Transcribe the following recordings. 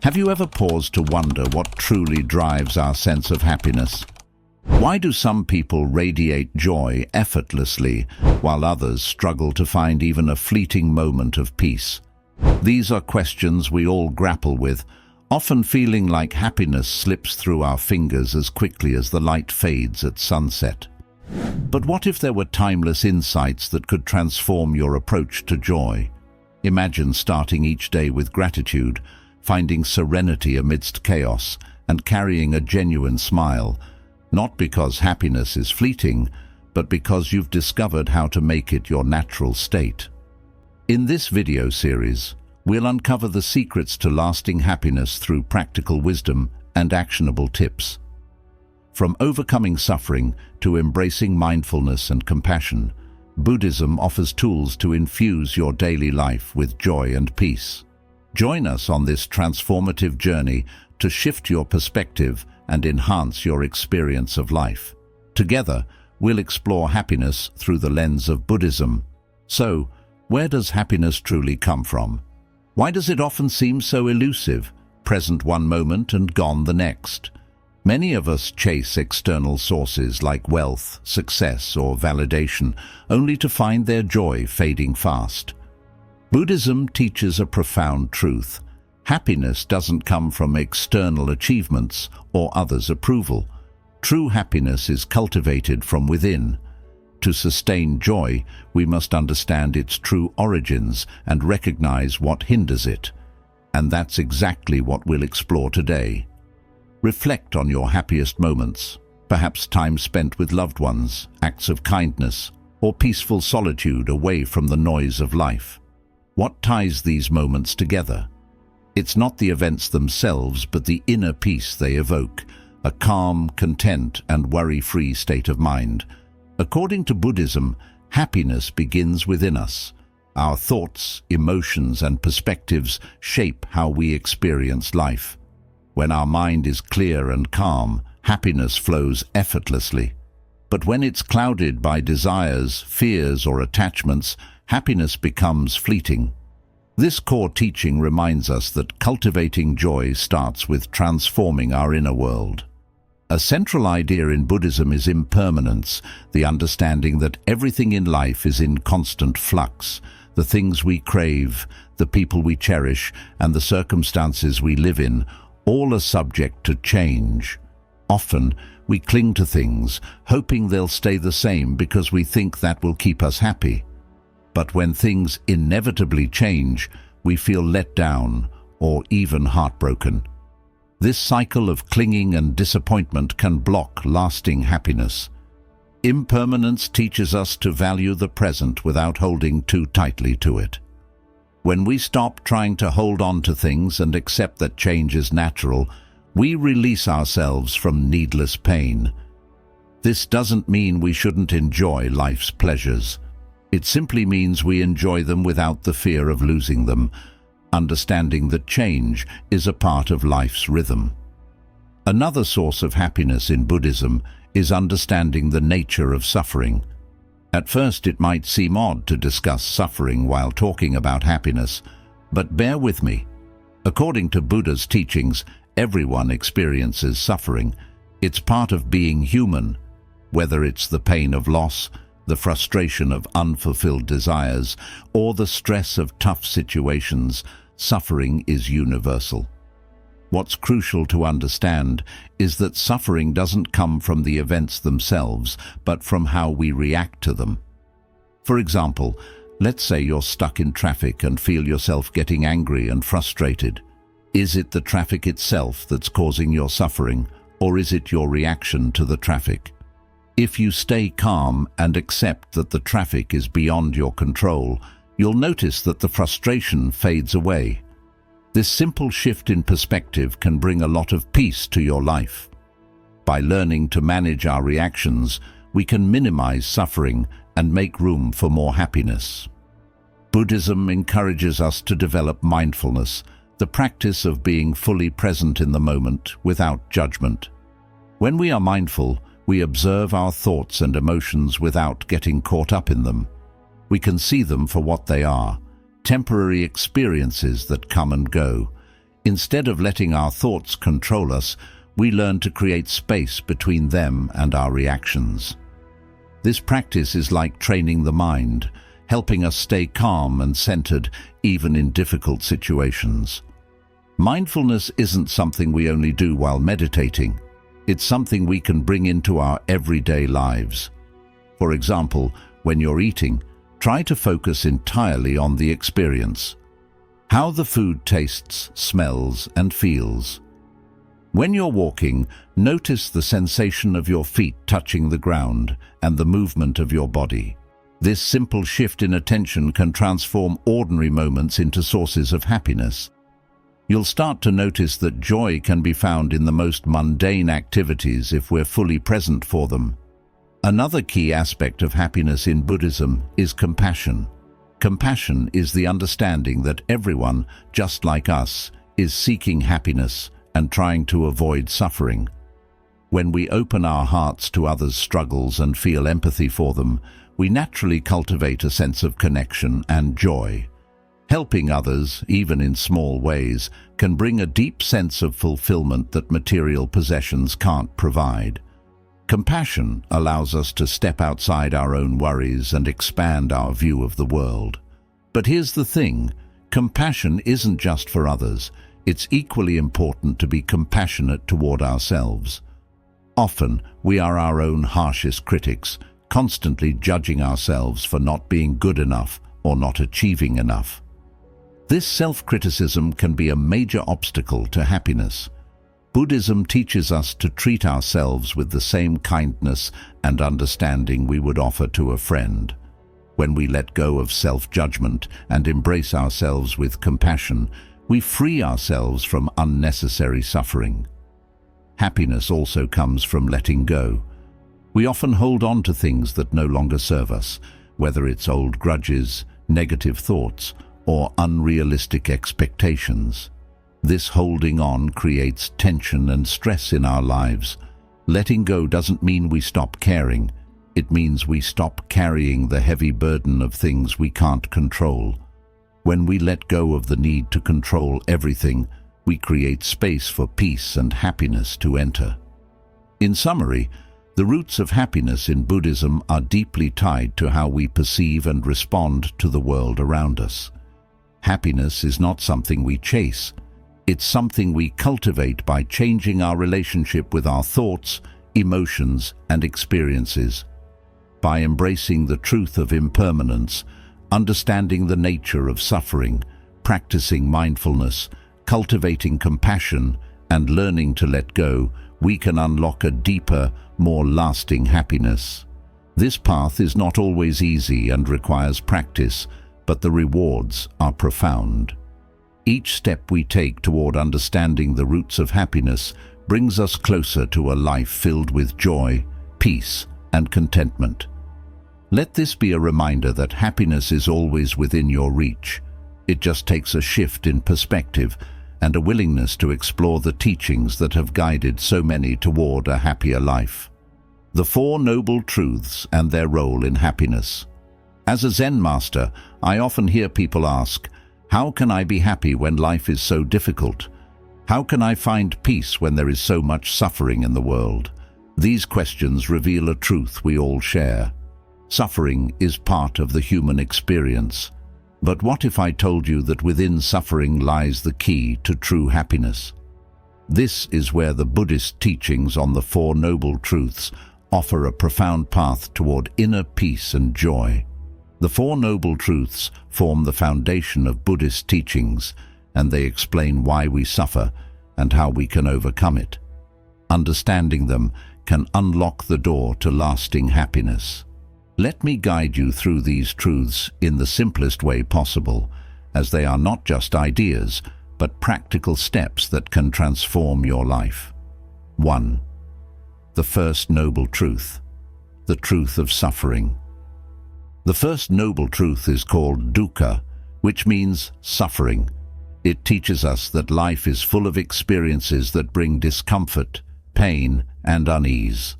Have you ever paused to wonder what truly drives our sense of happiness? Why do some people radiate joy effortlessly, while others struggle to find even a fleeting moment of peace? These are questions we all grapple with, often feeling like happiness slips through our fingers as quickly as the light fades at sunset. But what if there were timeless insights that could transform your approach to joy? Imagine starting each day with gratitude, finding serenity amidst chaos, and carrying a genuine smile, not because happiness is fleeting, but because you've discovered how to make it your natural state. In this video series, we'll uncover the secrets to lasting happiness through practical wisdom and actionable tips. From overcoming suffering to embracing mindfulness and compassion, Buddhism offers tools to infuse your daily life with joy and peace. Join us on this transformative journey to shift your perspective and enhance your experience of life. Together, we'll explore happiness through the lens of Buddhism. So, where does happiness truly come from? Why does it often seem so elusive, present one moment and gone the next? Many of us chase external sources like wealth, success, or validation, only to find their joy fading fast. Buddhism teaches a profound truth. Happiness doesn't come from external achievements or others' approval. True happiness is cultivated from within. To sustain joy, we must understand its true origins and recognize what hinders it. And that's exactly what we'll explore today. Reflect on your happiest moments, perhaps time spent with loved ones, acts of kindness, or peaceful solitude away from the noise of life. What ties these moments together? It's not the events themselves, but the inner peace they evoke, a calm, content, and worry-free state of mind. According to Buddhism, happiness begins within us. Our thoughts, emotions, and perspectives shape how we experience life. When our mind is clear and calm, happiness flows effortlessly. But when it's clouded by desires, fears, or attachments, happiness becomes fleeting. This core teaching reminds us that cultivating joy starts with transforming our inner world. A central idea in Buddhism is impermanence, the understanding that everything in life is in constant flux. The things we crave, the people we cherish, and the circumstances we live in, all are subject to change. Often, we cling to things, hoping they'll stay the same because we think that will keep us happy. But when things inevitably change, we feel let down or even heartbroken. This cycle of clinging and disappointment can block lasting happiness. Impermanence teaches us to value the present without holding too tightly to it. When we stop trying to hold on to things and accept that change is natural, we release ourselves from needless pain. This doesn't mean we shouldn't enjoy life's pleasures. It simply means we enjoy them without the fear of losing them, understanding that change is a part of life's rhythm. Another source of happiness in Buddhism is understanding the nature of suffering. At first, it might seem odd to discuss suffering while talking about happiness, but bear with me. According to Buddha's teachings, everyone experiences suffering. It's part of being human, whether it's the pain of loss, the frustration of unfulfilled desires, or the stress of tough situations. Suffering is universal. What's crucial to understand is that suffering doesn't come from the events themselves, but from how we react to them. For example, let's say you're stuck in traffic and feel yourself getting angry and frustrated. Is it the traffic itself that's causing your suffering, or is it your reaction to the traffic? If you stay calm and accept that the traffic is beyond your control, you'll notice that the frustration fades away. This simple shift in perspective can bring a lot of peace to your life. By learning to manage our reactions, we can minimize suffering and make room for more happiness. Buddhism encourages us to develop mindfulness, the practice of being fully present in the moment without judgment. When we are mindful, we observe our thoughts and emotions without getting caught up in them. We can see them for what they are, temporary experiences that come and go. Instead of letting our thoughts control us, we learn to create space between them and our reactions. This practice is like training the mind, helping us stay calm and centered even in difficult situations. Mindfulness isn't something we only do while meditating. It's something we can bring into our everyday lives. For example, when you're eating, try to focus entirely on the experience. How the food tastes, smells, and feels. When you're walking, notice the sensation of your feet touching the ground and the movement of your body. This simple shift in attention can transform ordinary moments into sources of happiness. You'll start to notice that joy can be found in the most mundane activities if we're fully present for them. Another key aspect of happiness in Buddhism is compassion. Compassion is the understanding that everyone, just like us, is seeking happiness and trying to avoid suffering. When we open our hearts to others' struggles and feel empathy for them, we naturally cultivate a sense of connection and joy. Helping others, even in small ways, can bring a deep sense of fulfillment that material possessions can't provide. Compassion allows us to step outside our own worries and expand our view of the world. But here's the thing, compassion isn't just for others. It's equally important to be compassionate toward ourselves. Often, we are our own harshest critics, constantly judging ourselves for not being good enough or not achieving enough. This self-criticism can be a major obstacle to happiness. Buddhism teaches us to treat ourselves with the same kindness and understanding we would offer to a friend. When we let go of self-judgment and embrace ourselves with compassion, we free ourselves from unnecessary suffering. Happiness also comes from letting go. We often hold on to things that no longer serve us, whether it's old grudges, negative thoughts, or unrealistic expectations. This holding on creates tension and stress in our lives. Letting go doesn't mean we stop caring. It means we stop carrying the heavy burden of things we can't control. When we let go of the need to control everything, we create space for peace and happiness to enter. In summary, the roots of happiness in Buddhism are deeply tied to how we perceive and respond to the world around us. Happiness is not something we chase. It's something we cultivate by changing our relationship with our thoughts, emotions, and experiences. By embracing the truth of impermanence, understanding the nature of suffering, practicing mindfulness, cultivating compassion, and learning to let go, we can unlock a deeper, more lasting happiness. This path is not always easy and requires practice, but the rewards are profound. Each step we take toward understanding the roots of happiness brings us closer to a life filled with joy, peace, and contentment. Let this be a reminder that happiness is always within your reach. It just takes a shift in perspective and a willingness to explore the teachings that have guided so many toward a happier life. The Four Noble Truths and their role in happiness. As a Zen master, I often hear people ask, how can I be happy when life is so difficult? How can I find peace when there is so much suffering in the world? These questions reveal a truth we all share. Suffering is part of the human experience. But what if I told you that within suffering lies the key to true happiness? This is where the Buddhist teachings on the Four Noble Truths offer a profound path toward inner peace and joy. The Four Noble Truths form the foundation of Buddhist teachings, and they explain why we suffer and how we can overcome it. Understanding them can unlock the door to lasting happiness. Let me guide you through these truths in the simplest way possible, as they are not just ideas, but practical steps that can transform your life. 1. The first noble truth, the truth of suffering. The first noble truth is called dukkha, which means suffering. It teaches us that life is full of experiences that bring discomfort, pain, and unease.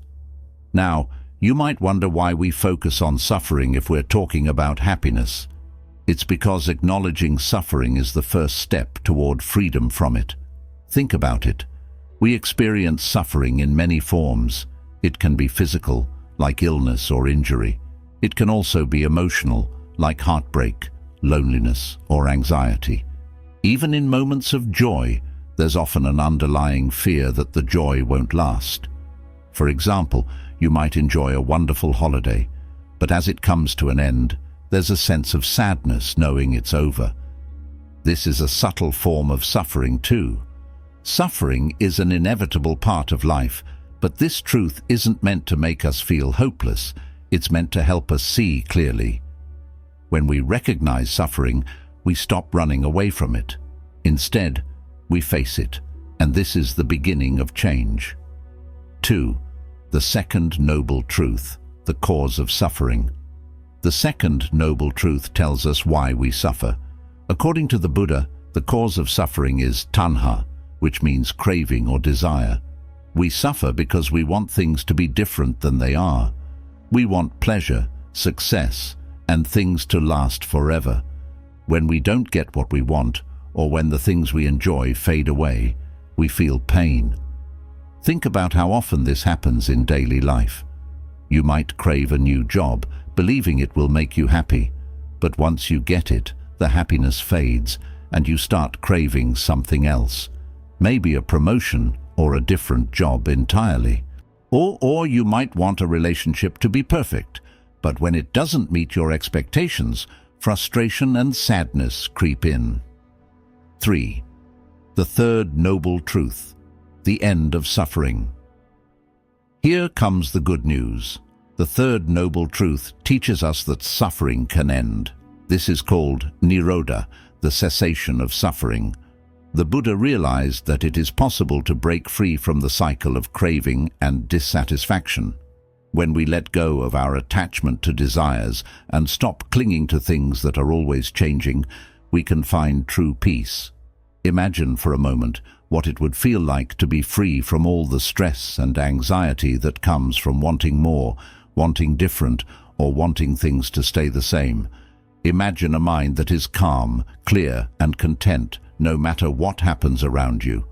Now, you might wonder why we focus on suffering if we're talking about happiness. It's because acknowledging suffering is the first step toward freedom from it. Think about it. We experience suffering in many forms. It can be physical, like illness or injury. It can also be emotional, like heartbreak, loneliness, or anxiety. Even in moments of joy, there's often an underlying fear that the joy won't last. For example, you might enjoy a wonderful holiday, but as it comes to an end, there's a sense of sadness knowing it's over. This is a subtle form of suffering too. Suffering is an inevitable part of life, but this truth isn't meant to make us feel hopeless. It's meant to help us see clearly. When we recognize suffering, we stop running away from it. Instead, we face it, and this is the beginning of change. 2. The second noble truth, the cause of suffering. The second noble truth tells us why we suffer. According to the Buddha, the cause of suffering is tanha, which means craving or desire. We suffer because we want things to be different than they are. We want pleasure, success, and things to last forever. When we don't get what we want, or when the things we enjoy fade away, we feel pain. Think about how often this happens in daily life. You might crave a new job, believing it will make you happy, but once you get it, the happiness fades and you start craving something else. Maybe a promotion or a different job entirely. Or you might want a relationship to be perfect, but when it doesn't meet your expectations, frustration and sadness creep in. 3. The third noble truth, the end of suffering. Here comes the good news. The third noble truth teaches us that suffering can end. This is called nirodha, the cessation of suffering. The Buddha realized that it is possible to break free from the cycle of craving and dissatisfaction. When we let go of our attachment to desires and stop clinging to things that are always changing, we can find true peace. Imagine for a moment what it would feel like to be free from all the stress and anxiety that comes from wanting more, wanting different, or wanting things to stay the same. Imagine a mind that is calm, clear, and content, no matter what happens around you.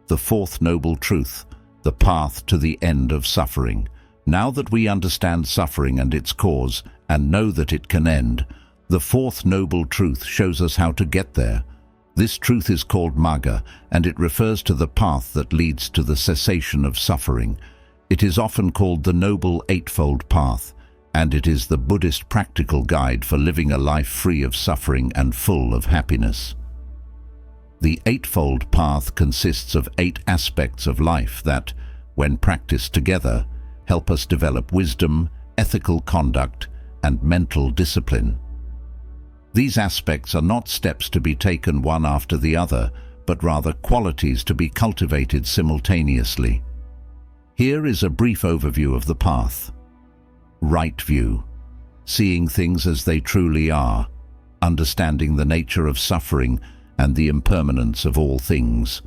The fourth noble truth, the path to the end of suffering. Now that we understand suffering and its cause, and know that it can end, the fourth noble truth shows us how to get there. This truth is called magga, and it refers to the path that leads to the cessation of suffering. It is often called the Noble Eightfold Path, and it is the Buddhist practical guide for living a life free of suffering and full of happiness. The Eightfold Path consists of 8 aspects of life that, when practiced together, help us develop wisdom, ethical conduct, and mental discipline. These aspects are not steps to be taken one after the other, but rather qualities to be cultivated simultaneously. Here is a brief overview of the path. Right view, seeing things as they truly are, understanding the nature of suffering and the impermanence of all things.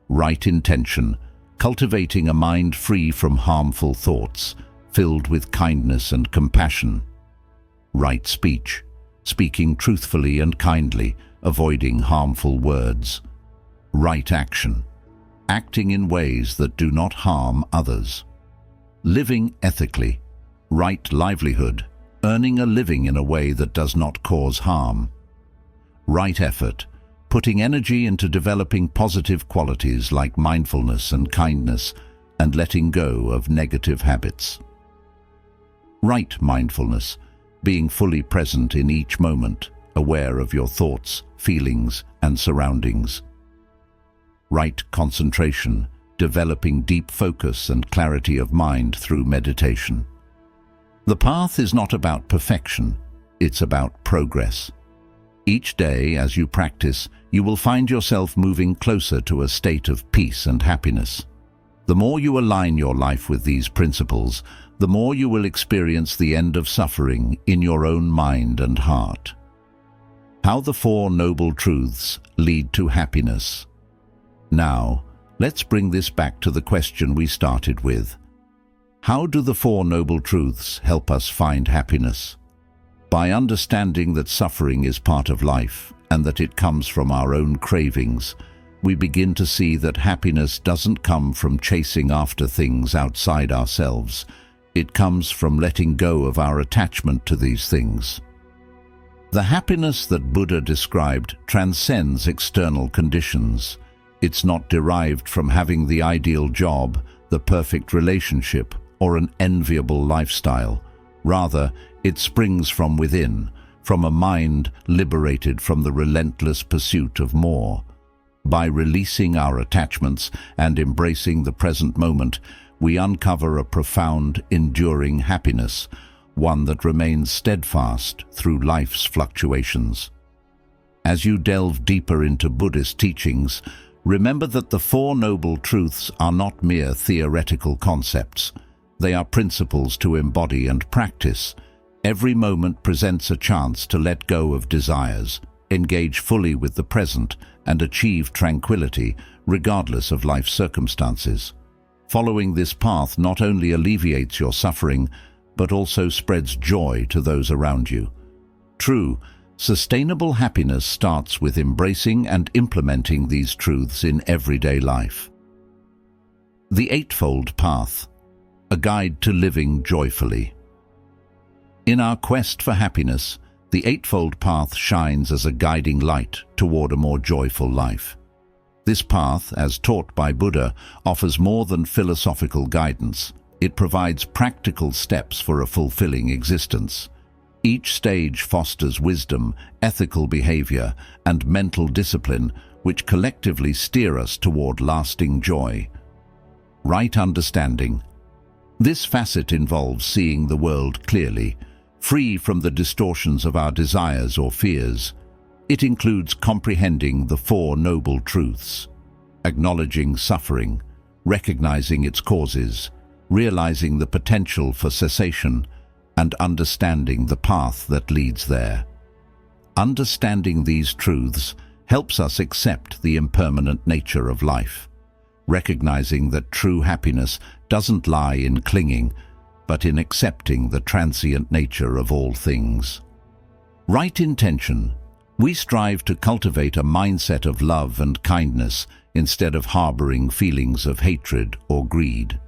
Right intention, cultivating a mind free from harmful thoughts, filled with kindness and compassion. Right speech, speaking truthfully and kindly, avoiding harmful words. Right action, acting in ways that do not harm others. Living ethically, right livelihood, earning a living in a way that does not cause harm. Right effort, putting energy into developing positive qualities like mindfulness and kindness, and letting go of negative habits. Right mindfulness, being fully present in each moment, aware of your thoughts, feelings, and surroundings. Right concentration, developing deep focus and clarity of mind through meditation. The path is not about perfection, it's about progress. Each day, as you practice, you will find yourself moving closer to a state of peace and happiness. The more you align your life with these principles, the more you will experience the end of suffering in your own mind and heart. How the Four Noble Truths lead to happiness. Now, let's bring this back to the question we started with. How do the Four Noble Truths help us find happiness? By understanding that suffering is part of life and that it comes from our own cravings, we begin to see that happiness doesn't come from chasing after things outside ourselves. It comes from letting go of our attachment to these things. The happiness that Buddha described transcends external conditions. It's not derived from having the ideal job, the perfect relationship, or an enviable lifestyle. Rather, it springs from within, from a mind liberated from the relentless pursuit of more. By releasing our attachments and embracing the present moment, we uncover a profound, enduring happiness, one that remains steadfast through life's fluctuations. As you delve deeper into Buddhist teachings, remember that the Four Noble Truths are not mere theoretical concepts. They are principles to embody and practice. Every moment presents a chance to let go of desires, engage fully with the present, and achieve tranquility, regardless of life's circumstances. Following this path not only alleviates your suffering, but also spreads joy to those around you. True, sustainable happiness starts with embracing and implementing these truths in everyday life. The Eightfold Path, a guide to living joyfully. In our quest for happiness, the Eightfold Path shines as a guiding light toward a more joyful life. This path, as taught by Buddha, offers more than philosophical guidance. It provides practical steps for a fulfilling existence. Each stage fosters wisdom, ethical behavior, and mental discipline, which collectively steer us toward lasting joy. Right understanding. This facet involves seeing the world clearly, free from the distortions of our desires or fears. It includes comprehending the Four Noble Truths, acknowledging suffering, recognizing its causes, realizing the potential for cessation, and understanding the path that leads there. Understanding these truths helps us accept the impermanent nature of life, recognizing that true happiness doesn't lie in clinging, but in accepting the transient nature of all things. Right intention. We strive to cultivate a mindset of love and kindness instead of harboring feelings of hatred or greed.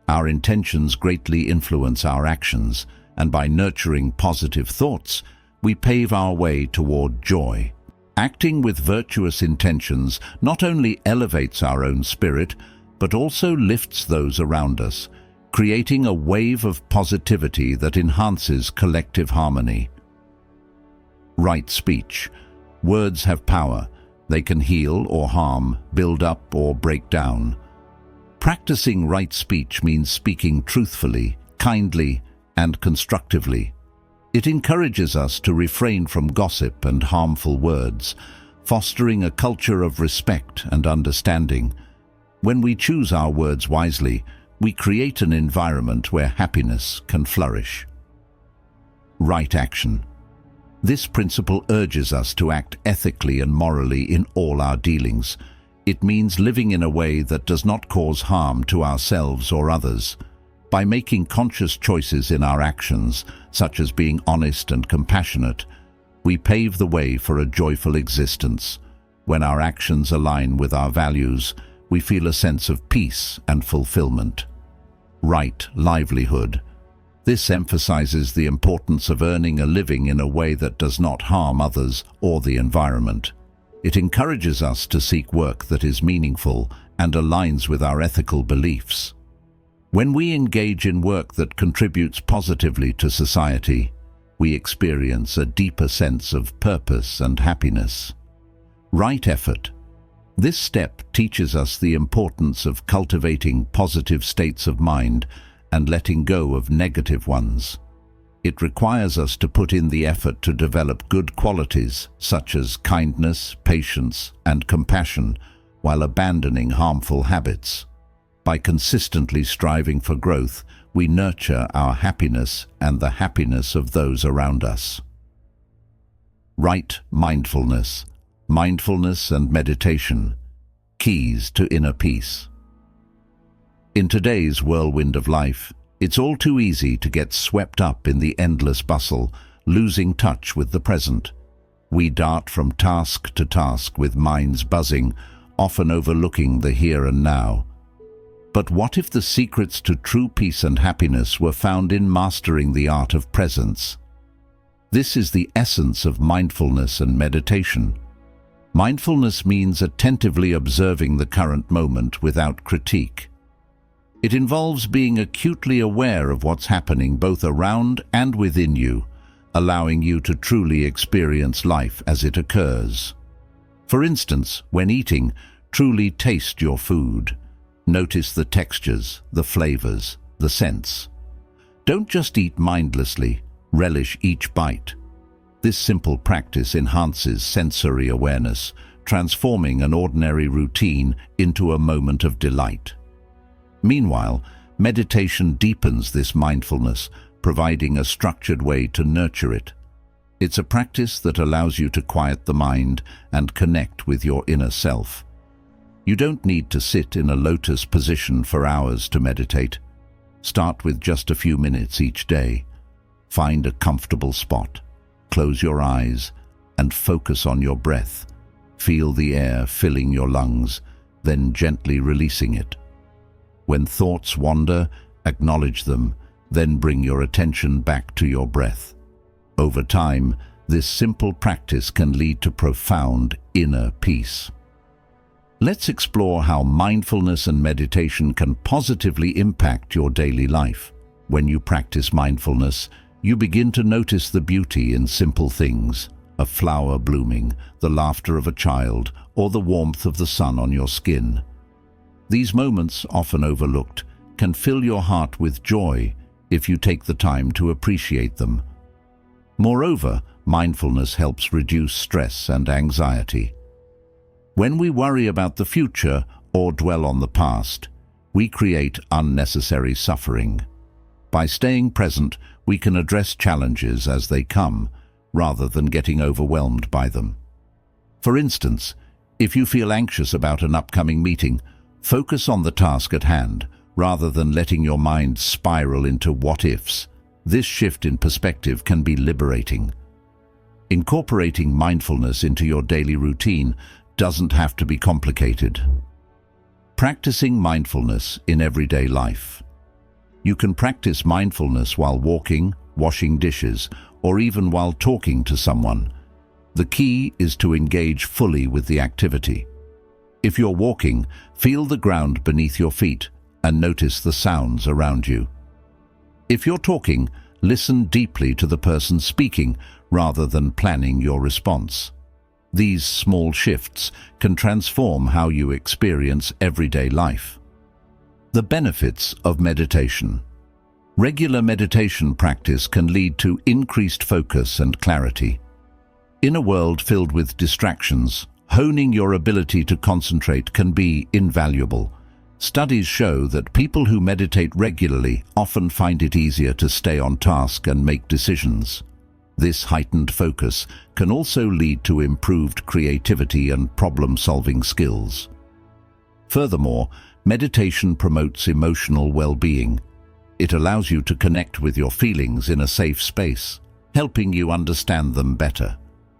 Our intentions greatly influence our actions, and by nurturing positive thoughts, we pave our way toward joy. Acting with virtuous intentions not only elevates our own spirit, but also lifts those around us, creating a wave of positivity that enhances collective harmony. Right speech. Words have power. They can heal or harm, build up or break down. Practicing right speech means speaking truthfully, kindly, and constructively. It encourages us to refrain from gossip and harmful words, fostering a culture of respect and understanding. When we choose our words wisely, we create an environment where happiness can flourish. Right action. This principle urges us to act ethically and morally in all our dealings. It means living in a way that does not cause harm to ourselves or others. By making conscious choices in our actions, such as being honest and compassionate, we pave the way for a joyful existence. When our actions align with our values, we feel a sense of peace and fulfillment. Right livelihood. This emphasizes the importance of earning a living in a way that does not harm others or the environment. It encourages us to seek work that is meaningful and aligns with our ethical beliefs. When we engage in work that contributes positively to society, we experience a deeper sense of purpose and happiness. Right effort. This step teaches us the importance of cultivating positive states of mind and letting go of negative ones. It requires us to put in the effort to develop good qualities such as kindness, patience, and compassion, while abandoning harmful habits. By consistently striving for growth, we nurture our happiness and the happiness of those around us. Right mindfulness. Mindfulness and meditation. Keys to inner peace. In today's whirlwind of life, it's all too easy to get swept up in the endless bustle, losing touch with the present. We dart from task to task with minds buzzing, often overlooking the here and now. But what if the secrets to true peace and happiness were found in mastering the art of presence? This is the essence of mindfulness and meditation. Mindfulness means attentively observing the current moment without critique. It involves being acutely aware of what's happening both around and within you, allowing you to truly experience life as it occurs. For instance, when eating, truly taste your food. Notice the textures, the flavors, the scents. Don't just eat mindlessly, relish each bite. This simple practice enhances sensory awareness, transforming an ordinary routine into a moment of delight. Meanwhile, meditation deepens this mindfulness, providing a structured way to nurture it. It's a practice that allows you to quiet the mind and connect with your inner self. You don't need to sit in a lotus position for hours to meditate. Start with just a few minutes each day. Find a comfortable spot, close your eyes, and focus on your breath. Feel the air filling your lungs, then gently releasing it. When thoughts wander, acknowledge them, then bring your attention back to your breath. Over time, this simple practice can lead to profound inner peace. Let's explore how mindfulness and meditation can positively impact your daily life. When you practice mindfulness, you begin to notice the beauty in simple things: a flower blooming, the laughter of a child, or the warmth of the sun on your skin. These moments, often overlooked, can fill your heart with joy if you take the time to appreciate them. Moreover, mindfulness helps reduce stress and anxiety. When we worry about the future or dwell on the past, we create unnecessary suffering. By staying present, we can address challenges as they come, rather than getting overwhelmed by them. For instance, if you feel anxious about an upcoming meeting, focus on the task at hand, rather than letting your mind spiral into what-ifs. This shift in perspective can be liberating. Incorporating mindfulness into your daily routine doesn't have to be complicated. Practicing mindfulness in everyday life. You can practice mindfulness while walking, washing dishes, or even while talking to someone. The key is to engage fully with the activity. If you're walking, feel the ground beneath your feet and notice the sounds around you. If you're talking, listen deeply to the person speaking rather than planning your response. These small shifts can transform how you experience everyday life. The benefits of meditation. Regular meditation practice can lead to increased focus and clarity. In a world filled with distractions, honing your ability to concentrate can be invaluable. Studies show that people who meditate regularly often find it easier to stay on task and make decisions. This heightened focus can also lead to improved creativity and problem-solving skills. Furthermore, meditation promotes emotional well-being. It allows you to connect with your feelings in a safe space, helping you understand them better.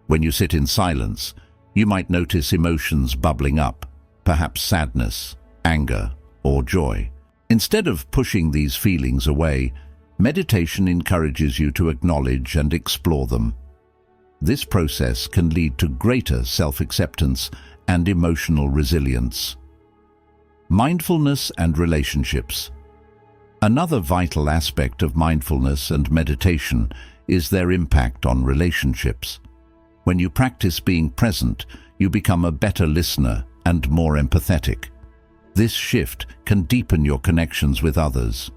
When you sit in silence, you might notice emotions bubbling up, perhaps sadness, anger, or joy. Instead of pushing these feelings away, meditation encourages you to acknowledge and explore them. This process can lead to greater self-acceptance and emotional resilience. Mindfulness and relationships. Another vital aspect of mindfulness and meditation is their impact on relationships. When you practice being present, you become a better listener and more empathetic. This shift can deepen your connections with others.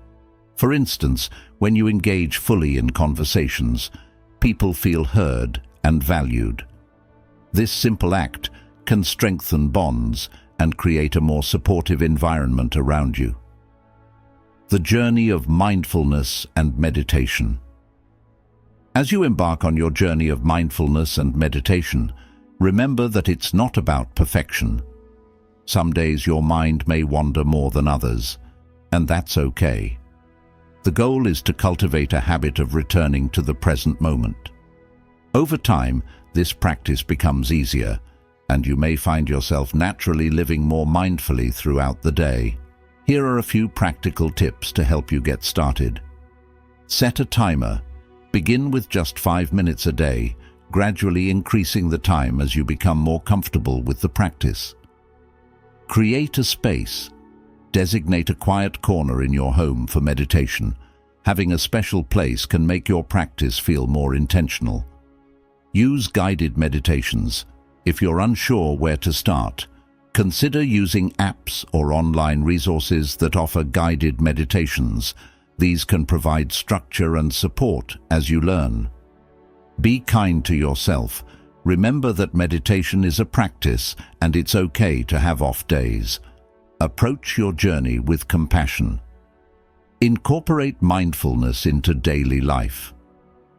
For instance, when you engage fully in conversations, people feel heard and valued. This simple act can strengthen bonds and create a more supportive environment around you. The journey of mindfulness and meditation. As you embark on your journey of mindfulness and meditation, remember that it's not about perfection. Some days your mind may wander more than others, and that's okay. The goal is to cultivate a habit of returning to the present moment. Over time, this practice becomes easier, and you may find yourself naturally living more mindfully throughout the day. Here are a few practical tips to help you get started. Set a timer. Begin with just 5 minutes a day, gradually increasing the time as you become more comfortable with the practice. Create a space. Designate a quiet corner in your home for meditation. Having a special place can make your practice feel more intentional. Use guided meditations. If you're unsure where to start, consider using apps or online resources that offer guided meditations. These can provide structure and support as you learn. Be kind to yourself. Remember that meditation is a practice and it's okay to have off days. Approach your journey with compassion. Incorporate mindfulness into daily life.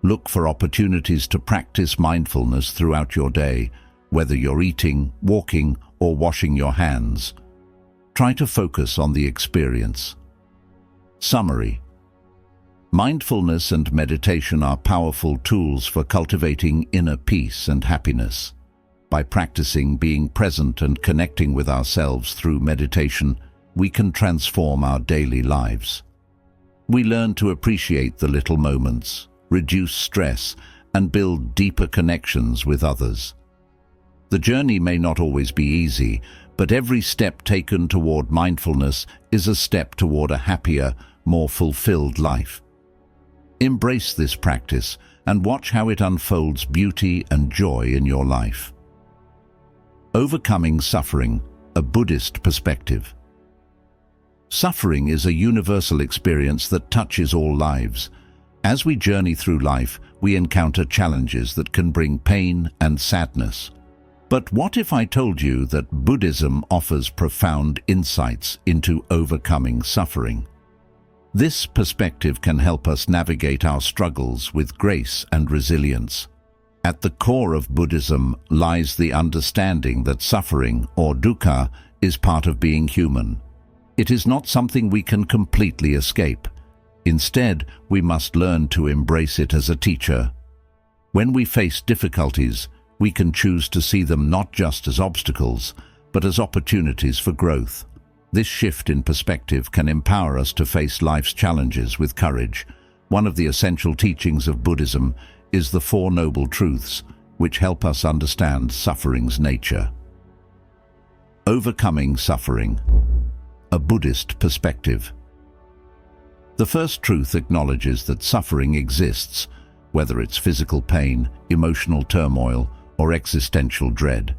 Look for opportunities to practice mindfulness throughout your day, whether you're eating, walking, or washing your hands. Try to focus on the experience. Summary. Mindfulness and meditation are powerful tools for cultivating inner peace and happiness. By practicing being present and connecting with ourselves through meditation, we can transform our daily lives. We learn to appreciate the little moments, reduce stress, and build deeper connections with others. The journey may not always be easy, but every step taken toward mindfulness is a step toward a happier, more fulfilled life. Embrace this practice and watch how it unfolds beauty and joy in your life. Overcoming suffering, a Buddhist perspective. Suffering is a universal experience that touches all lives. As we journey through life, we encounter challenges that can bring pain and sadness. But what if I told you that Buddhism offers profound insights into overcoming suffering? This perspective can help us navigate our struggles with grace and resilience. At the core of Buddhism lies the understanding that suffering, or dukkha, is part of being human. It is not something we can completely escape. Instead, we must learn to embrace it as a teacher. When we face difficulties, we can choose to see them not just as obstacles, but as opportunities for growth. This shift in perspective can empower us to face life's challenges with courage. One of the essential teachings of Buddhism is the Four Noble Truths, which help us understand suffering's nature. Overcoming suffering, a Buddhist perspective. The first truth acknowledges that suffering exists, whether it's physical pain, emotional turmoil, or existential dread.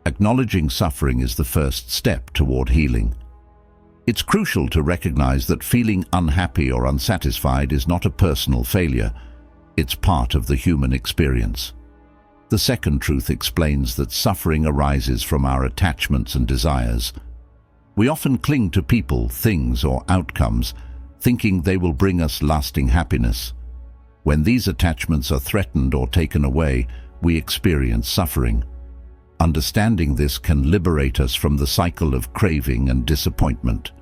Acknowledging suffering is the first step toward healing. It's crucial to recognize that feeling unhappy or unsatisfied is not a personal failure. It's part of the human experience. The second truth explains that suffering arises from our attachments and desires. We often cling to people, things, or outcomes, thinking they will bring us lasting happiness. When these attachments are threatened or taken away, we experience suffering. Understanding this can liberate us from the cycle of craving and disappointment.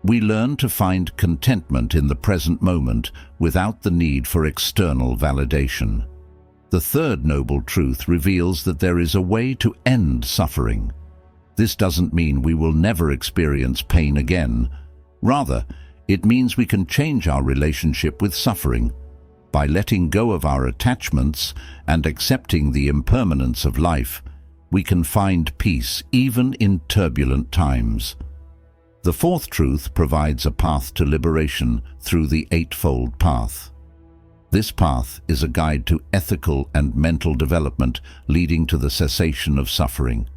We learn to find contentment in the present moment without the need for external validation. The third noble truth reveals that there is a way to end suffering. This doesn't mean we will never experience pain again. Rather, it means we can change our relationship with suffering. By letting go of our attachments and accepting the impermanence of life, we can find peace even in turbulent times. The fourth truth provides a path to liberation through the Eightfold Path. This path is a guide to ethical and mental development leading to the cessation of suffering.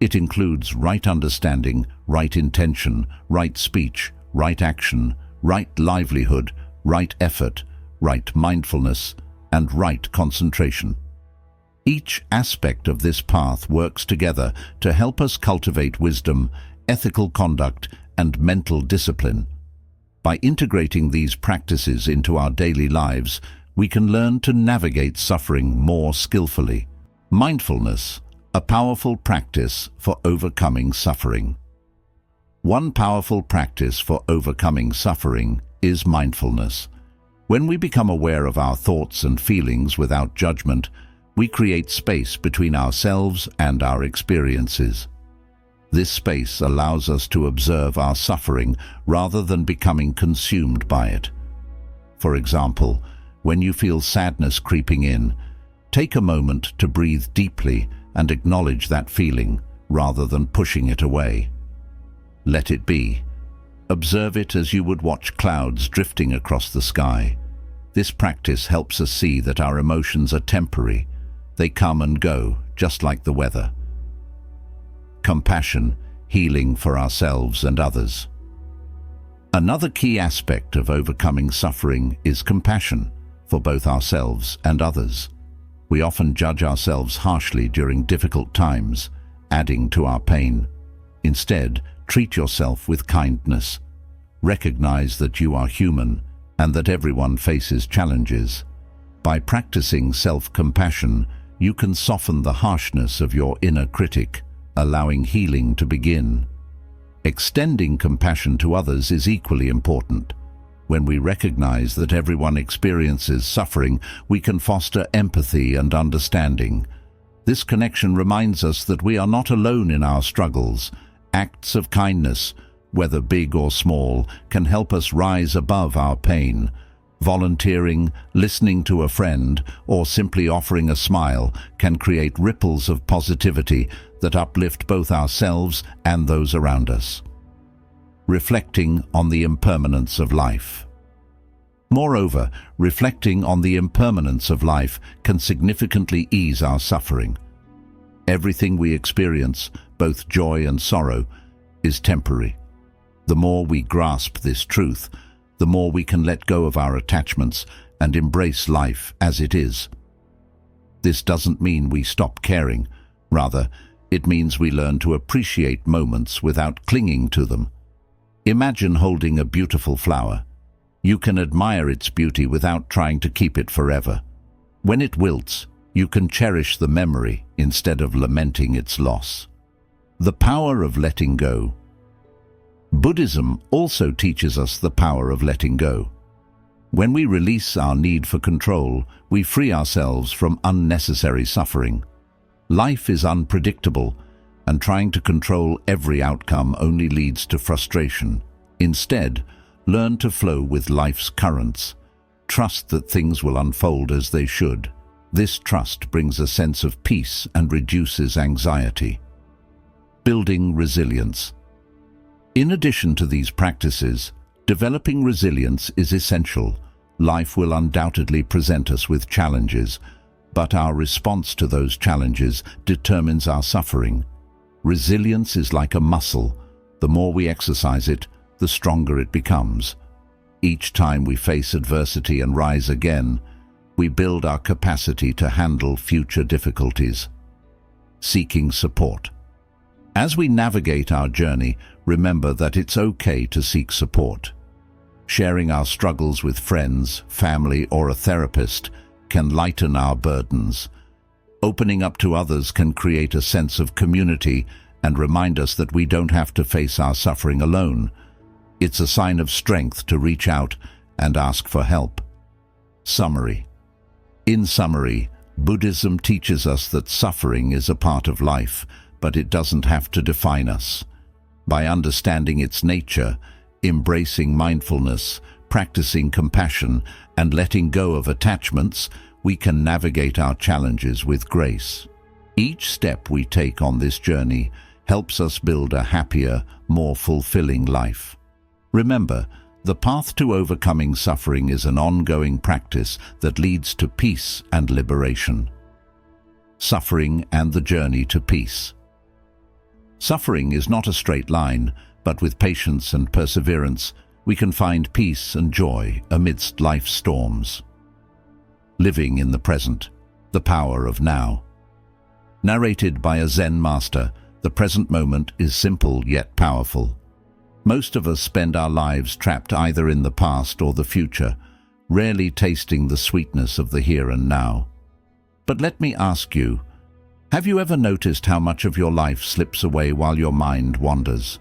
It includes right understanding, right intention, right speech, right action, right livelihood, right effort, right mindfulness, and right concentration. Each aspect of this path works together to help us cultivate wisdom, ethical conduct, and mental discipline. By integrating these practices into our daily lives, we can learn to navigate suffering more skillfully. Mindfulness, a powerful practice for overcoming suffering. One powerful practice for overcoming suffering is mindfulness. When we become aware of our thoughts and feelings without judgment, We create space between ourselves and our experiences. This space allows us to observe our suffering rather than becoming consumed by it. For example, when you feel sadness creeping in, take a moment to breathe deeply and acknowledge that feeling rather than pushing it away. Let it be. Observe it as you would watch clouds drifting across the sky. This practice helps us see that our emotions are temporary. They come and go, just like the weather. Compassion, healing for ourselves and others. Another key aspect of overcoming suffering is compassion for both ourselves and others. We often judge ourselves harshly during difficult times, adding to our pain. Instead, treat yourself with kindness. Recognize that you are human and that everyone faces challenges. By practicing self-compassion, you can soften the harshness of your inner critic, allowing healing to begin. Extending compassion to others is equally important. When we recognize that everyone experiences suffering, we can foster empathy and understanding. This connection reminds us that we are not alone in our struggles. Acts of kindness, whether big or small, can help us rise above our pain. Volunteering, listening to a friend, or simply offering a smile can create ripples of positivity that uplift both ourselves and those around us. Reflecting on the impermanence of life. Moreover, reflecting on the impermanence of life can significantly ease our suffering. Everything we experience, both joy and sorrow, is temporary. The more we grasp this truth, the more we can let go of our attachments and embrace life as it is. This doesn't mean we stop caring. Rather, it means we learn to appreciate moments without clinging to them. Imagine holding a beautiful flower. You can admire its beauty without trying to keep it forever. When it wilts, you can cherish the memory instead of lamenting its loss. The power of letting go. Buddhism also teaches us the power of letting go. When we release our need for control, we free ourselves from unnecessary suffering. Life is unpredictable, and trying to control every outcome only leads to frustration. Instead, learn to flow with life's currents. Trust that things will unfold as they should. This trust brings a sense of peace and reduces anxiety. Building resilience. In addition to these practices, developing resilience is essential. Life will undoubtedly present us with challenges, but our response to those challenges determines our suffering. Resilience is like a muscle. The more we exercise it, the stronger it becomes. Each time we face adversity and rise again, we build our capacity to handle future difficulties. Seeking support. As we navigate our journey, remember that it's okay to seek support. Sharing our struggles with friends, family, or a therapist can lighten our burdens. Opening up to others can create a sense of community and remind us that we don't have to face our suffering alone. It's a sign of strength to reach out and ask for help. Summary. In summary, Buddhism teaches us that suffering is a part of life, but it doesn't have to define us. By understanding its nature, embracing mindfulness, practicing compassion, and letting go of attachments, we can navigate our challenges with grace. Each step we take on this journey helps us build a happier, more fulfilling life. Remember, the path to overcoming suffering is an ongoing practice that leads to peace and liberation. Suffering and the journey to peace. Suffering is not a straight line, but with patience and perseverance, we can find peace and joy amidst life's storms. Living in the present, the power of now. Narrated by a Zen master, the present moment is simple yet powerful. Most of us spend our lives trapped either in the past or the future, rarely tasting the sweetness of the here and now. But let me ask you, have you ever noticed how much of your life slips away while your mind wanders?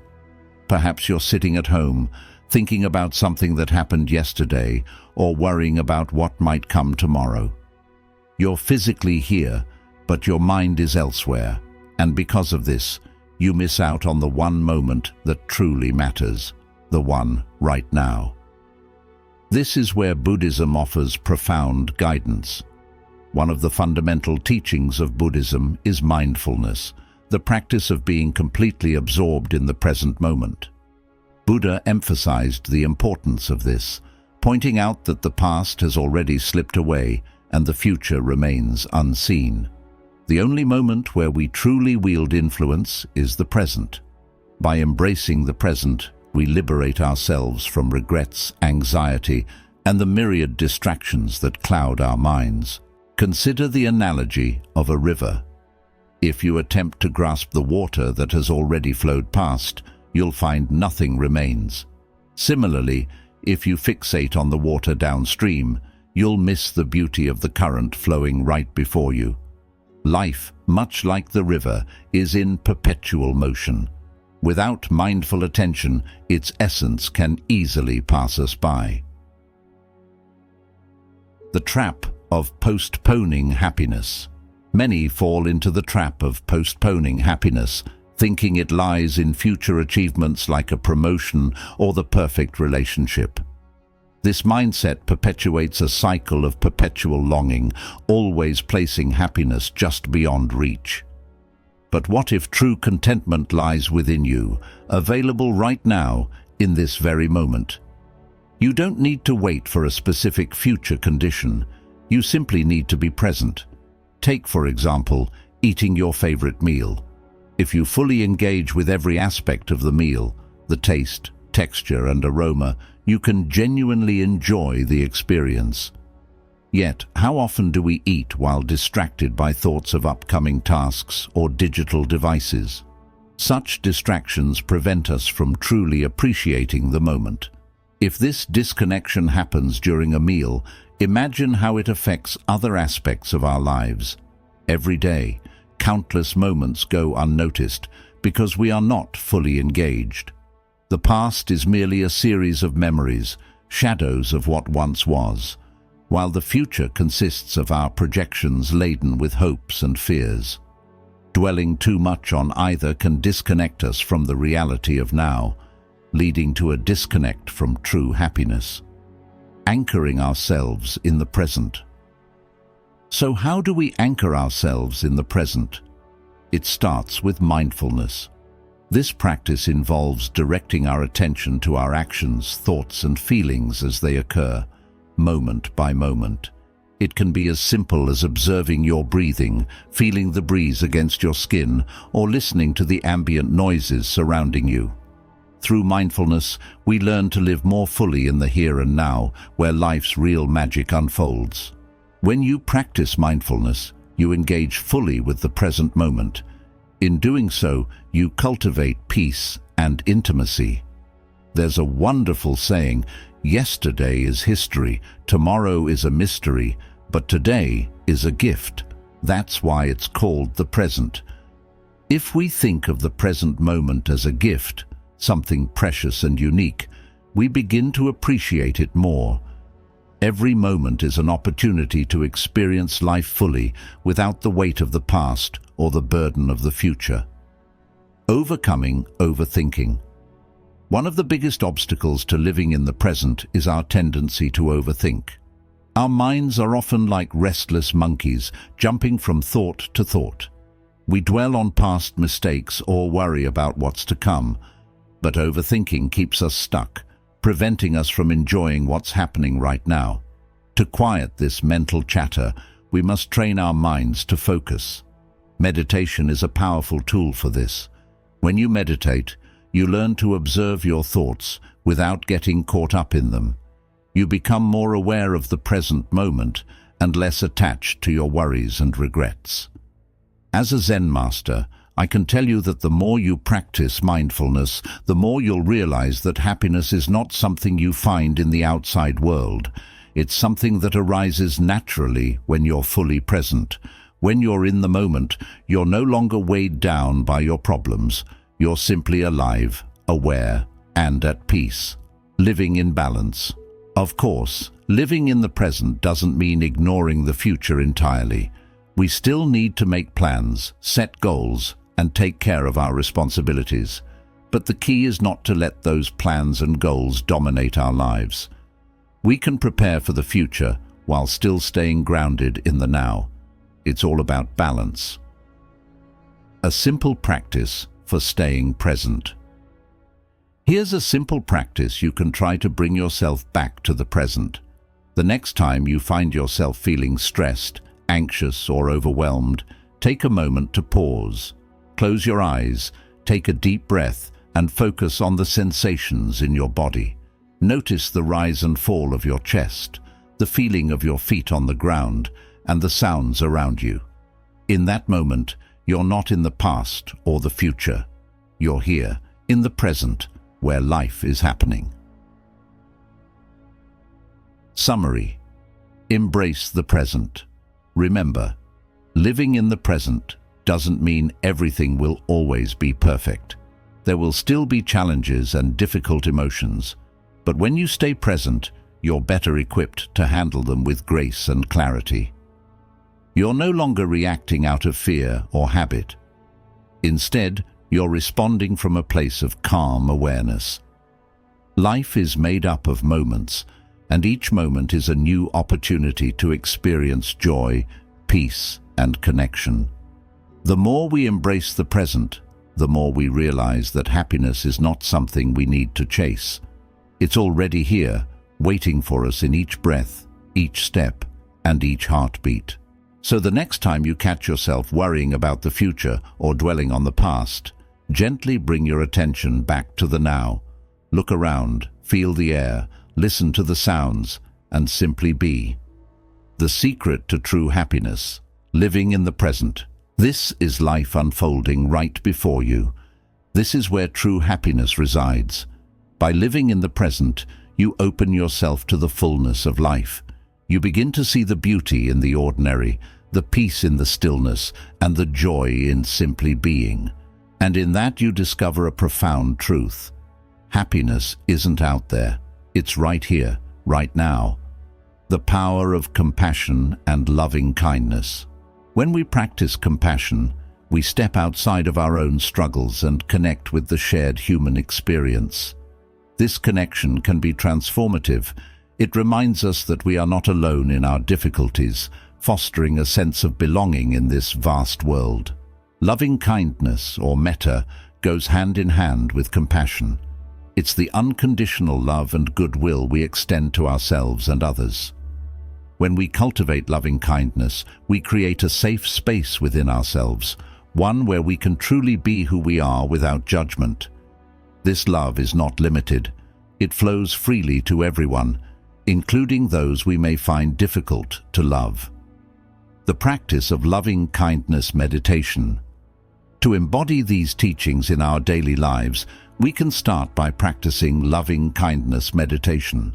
Perhaps you're sitting at home, thinking about something that happened yesterday, or worrying about what might come tomorrow. You're physically here, but your mind is elsewhere, and because of this, you miss out on the one moment that truly matters, the one right now. This is where Buddhism offers profound guidance. One of the fundamental teachings of Buddhism is mindfulness, the practice of being completely absorbed in the present moment. Buddha emphasized the importance of this, pointing out that the past has already slipped away and the future remains unseen. The only moment where we truly wield influence is the present. By embracing the present, we liberate ourselves from regrets, anxiety, and the myriad distractions that cloud our minds. Consider the analogy of a river. If you attempt to grasp the water that has already flowed past, you'll find nothing remains. Similarly, if you fixate on the water downstream, you'll miss the beauty of the current flowing right before you. Life, much like the river, is in perpetual motion. Without mindful attention, its essence can easily pass us by. The trap of postponing happiness. Many fall into the trap of postponing happiness, thinking it lies in future achievements like a promotion or the perfect relationship. This mindset perpetuates a cycle of perpetual longing, always placing happiness just beyond reach. But what if true contentment lies within you, available right now, in this very moment? You don't need to wait for a specific future condition. You simply need to be present. Take, for example, eating your favorite meal. If you fully engage with every aspect of the meal, the taste, texture, and aroma, you can genuinely enjoy the experience. Yet, how often do we eat while distracted by thoughts of upcoming tasks or digital devices? Such distractions prevent us from truly appreciating the moment. If this disconnection happens during a meal, imagine how it affects other aspects of our lives. Every day, countless moments go unnoticed because we are not fully engaged. The past is merely a series of memories, shadows of what once was, while the future consists of our projections laden with hopes and fears. Dwelling too much on either can disconnect us from the reality of now, leading to a disconnect from true happiness. Anchoring ourselves in the present. So how do we anchor ourselves in the present? It starts with mindfulness. This practice involves directing our attention to our actions, thoughts, and feelings as they occur, moment by moment. It can be as simple as observing your breathing, feeling the breeze against your skin, or listening to the ambient noises surrounding you. Through mindfulness, we learn to live more fully in the here and now, where life's real magic unfolds. When you practice mindfulness, you engage fully with the present moment. In doing so, you cultivate peace and intimacy. There's a wonderful saying, yesterday is history, tomorrow is a mystery, but today is a gift. That's why it's called the present. If we think of the present moment as a gift, something precious and unique, we begin to appreciate it more. Every moment is an opportunity to experience life fully without the weight of the past or the burden of the future. Overcoming overthinking. One of the biggest obstacles to living in the present is our tendency to overthink. Our minds are often like restless monkeys, jumping from thought to thought. We dwell on past mistakes or worry about what's to come, but overthinking keeps us stuck, preventing us from enjoying what's happening right now. To quiet this mental chatter, we must train our minds to focus. Meditation is a powerful tool for this. When you meditate, you learn to observe your thoughts without getting caught up in them. You become more aware of the present moment and less attached to your worries and regrets. As a Zen master, I can tell you that the more you practice mindfulness, the more you'll realize that happiness is not something you find in the outside world. It's something that arises naturally when you're fully present. When you're in the moment, you're no longer weighed down by your problems. You're simply alive, aware, and at peace, living in balance. Of course, living in the present doesn't mean ignoring the future entirely. We still need to make plans, set goals, and take care of our responsibilities. But the key is not to let those plans and goals dominate our lives. We can prepare for the future while still staying grounded in the now. It's all about balance. A simple practice for staying present. Here's a simple practice you can try to bring yourself back to the present. The next time you find yourself feeling stressed, anxious, or overwhelmed, take a moment to pause. Close your eyes, take a deep breath, and focus on the sensations in your body. Notice the rise and fall of your chest, the feeling of your feet on the ground, and the sounds around you. In that moment, you're not in the past or the future. You're here, in the present, where life is happening. Summary. Embrace the present. Remember, living in the present doesn't mean everything will always be perfect. There will still be challenges and difficult emotions, but when you stay present, you're better equipped to handle them with grace and clarity. You're no longer reacting out of fear or habit. Instead, you're responding from a place of calm awareness. Life is made up of moments, and each moment is a new opportunity to experience joy, peace, and connection. The more we embrace the present, the more we realize that happiness is not something we need to chase. It's already here, waiting for us in each breath, each step, and each heartbeat. So the next time you catch yourself worrying about the future or dwelling on the past, gently bring your attention back to the now. Look around, feel the air, listen to the sounds, and simply be. The secret to true happiness, living in the present. This is life unfolding right before you. This is where true happiness resides. By living in the present, you open yourself to the fullness of life. You begin to see the beauty in the ordinary, the peace in the stillness, and the joy in simply being. And in that you discover a profound truth. Happiness isn't out there. It's right here, right now. The power of compassion and loving kindness. When we practice compassion, we step outside of our own struggles and connect with the shared human experience. This connection can be transformative. It reminds us that we are not alone in our difficulties, fostering a sense of belonging in this vast world. Loving kindness, or metta, goes hand in hand with compassion. It's the unconditional love and goodwill we extend to ourselves and others. When we cultivate loving kindness, we create a safe space within ourselves, one where we can truly be who we are without judgment. This love is not limited. It flows freely to everyone, including those we may find difficult to love. The practice of loving kindness meditation. To embody these teachings in our daily lives, we can start by practicing loving kindness meditation.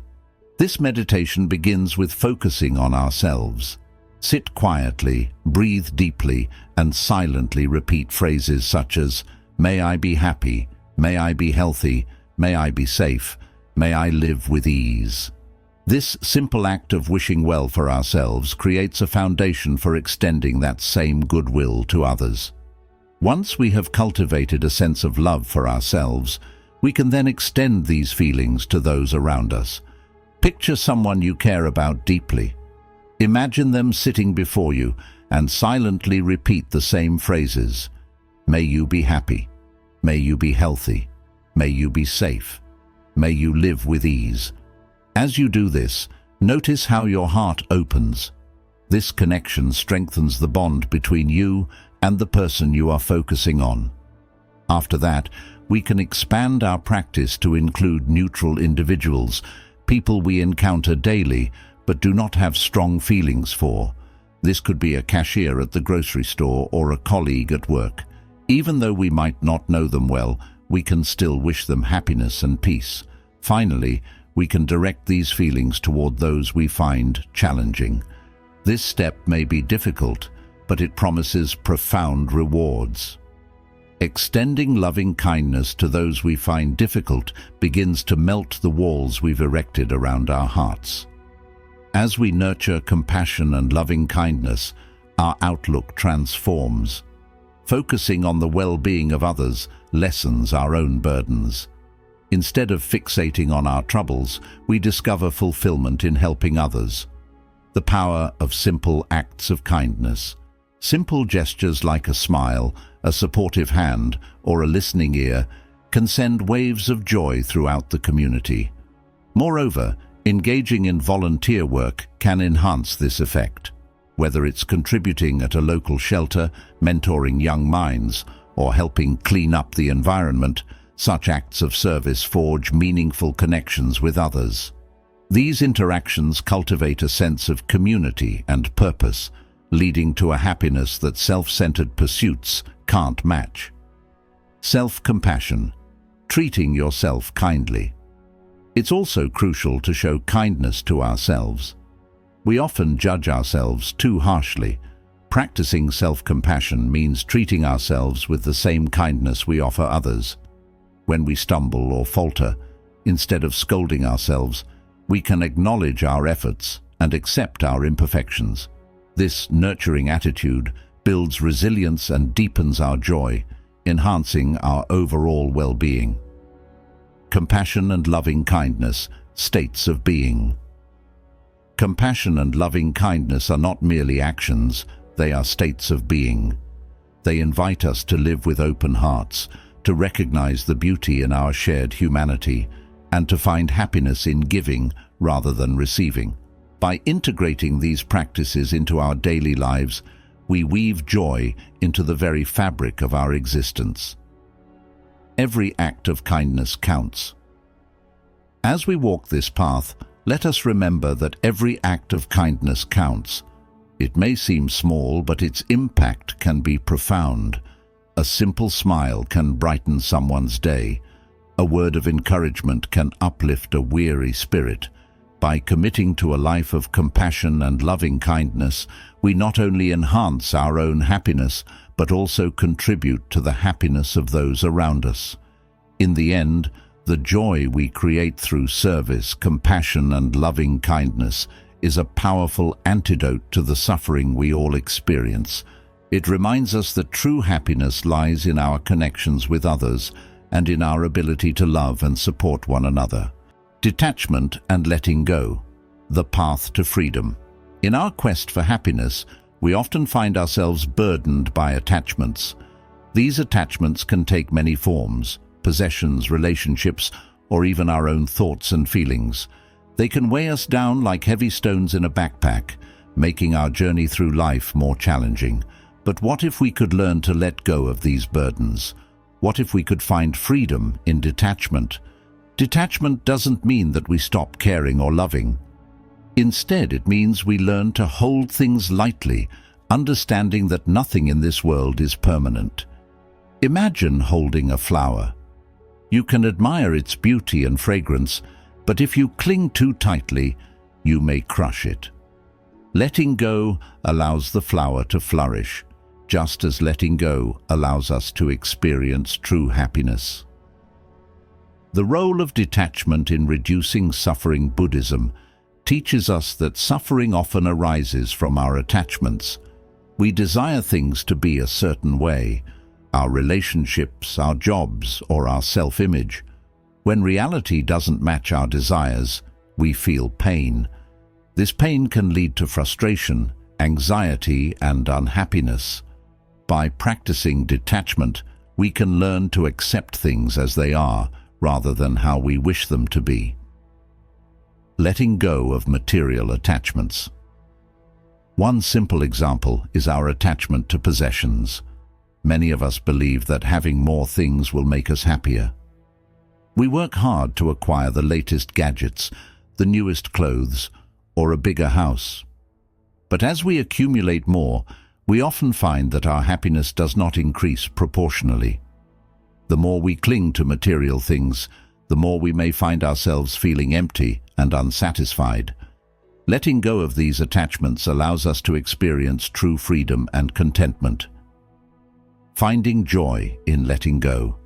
This meditation begins with focusing on ourselves. Sit quietly, breathe deeply, and silently repeat phrases such as, "May I be happy, may I be healthy, may I be safe, may I live with ease." This simple act of wishing well for ourselves creates a foundation for extending that same goodwill to others. Once we have cultivated a sense of love for ourselves, we can then extend these feelings to those around us. Picture someone you care about deeply. Imagine them sitting before you and silently repeat the same phrases. May you be happy. May you be healthy. May you be safe. May you live with ease. As you do this, notice how your heart opens. This connection strengthens the bond between you and the person you are focusing on. After that, we can expand our practice to include neutral individuals, people we encounter daily but do not have strong feelings for. This could be a cashier at the grocery store or a colleague at work. Even though we might not know them well, we can still wish them happiness and peace. Finally, we can direct these feelings toward those we find challenging. This step may be difficult, but it promises profound rewards. Extending loving kindness to those we find difficult begins to melt the walls we've erected around our hearts. As we nurture compassion and loving kindness, our outlook transforms. Focusing on the well-being of others lessens our own burdens. Instead of fixating on our troubles, we discover fulfillment in helping others. The power of simple acts of kindness. Simple gestures like a smile, a supportive hand, or a listening ear can send waves of joy throughout the community. Moreover, engaging in volunteer work can enhance this effect. Whether it's contributing at a local shelter, mentoring young minds, or helping clean up the environment, such acts of service forge meaningful connections with others. These interactions cultivate a sense of community and purpose, leading to a happiness that self-centered pursuits can't match. Self-compassion, treating yourself kindly. It's also crucial to show kindness to ourselves. We often judge ourselves too harshly. Practicing self-compassion means treating ourselves with the same kindness we offer others. When we stumble or falter, instead of scolding ourselves, we can acknowledge our efforts and accept our imperfections. This nurturing attitude builds resilience and deepens our joy, enhancing our overall well-being. Compassion and loving kindness, states of being. Compassion and loving kindness are not merely actions, they are states of being. They invite us to live with open hearts, to recognize the beauty in our shared humanity, and to find happiness in giving rather than receiving. By integrating these practices into our daily lives, we weave joy into the very fabric of our existence. Every act of kindness counts. As we walk this path, let us remember that every act of kindness counts. It may seem small, but its impact can be profound. A simple smile can brighten someone's day. A word of encouragement can uplift a weary spirit. By committing to a life of compassion and loving kindness, we not only enhance our own happiness, but also contribute to the happiness of those around us. In the end, the joy we create through service, compassion, and loving kindness is a powerful antidote to the suffering we all experience. It reminds us that true happiness lies in our connections with others and in our ability to love and support one another. Detachment and letting go, the path to freedom. In our quest for happiness, we often find ourselves burdened by attachments. These attachments can take many forms: possessions, relationships, or even our own thoughts and feelings. They can weigh us down like heavy stones in a backpack, making our journey through life more challenging. But what if we could learn to let go of these burdens? What if we could find freedom in detachment? Detachment doesn't mean that we stop caring or loving. Instead, it means we learn to hold things lightly, understanding that nothing in this world is permanent. Imagine holding a flower. You can admire its beauty and fragrance, but if you cling too tightly, you may crush it. Letting go allows the flower to flourish, just as letting go allows us to experience true happiness. The role of detachment in reducing suffering. Buddhism teaches us that suffering often arises from our attachments. We desire things to be a certain way, our relationships, our jobs, or our self-image. When reality doesn't match our desires, we feel pain. This pain can lead to frustration, anxiety, and unhappiness. By practicing detachment, we can learn to accept things as they are, rather than how we wish them to be. Letting go of material attachments. One simple example is our attachment to possessions. Many of us believe that having more things will make us happier. We work hard to acquire the latest gadgets, the newest clothes, or a bigger house. But as we accumulate more, we often find that our happiness does not increase proportionally. The more we cling to material things, the more we may find ourselves feeling empty and unsatisfied. Letting go of these attachments allows us to experience true freedom and contentment. Finding joy in letting go.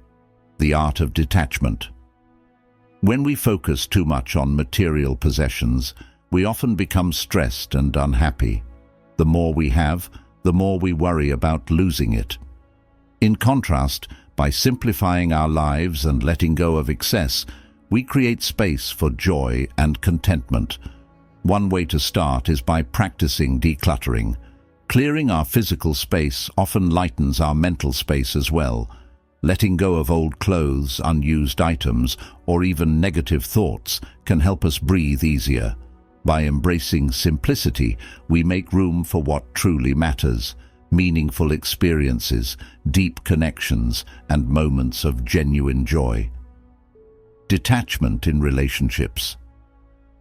The art of detachment. When we focus too much on material possessions, we often become stressed and unhappy. The more we have, the more we worry about losing it. In contrast, by simplifying our lives and letting go of excess, we create space for joy and contentment. One way to start is by practicing decluttering. Clearing our physical space often lightens our mental space as well. Letting go of old clothes, unused items, or even negative thoughts can help us breathe easier. By embracing simplicity, we make room for what truly matters: meaningful experiences, deep connections, and moments of genuine joy. Detachment in relationships.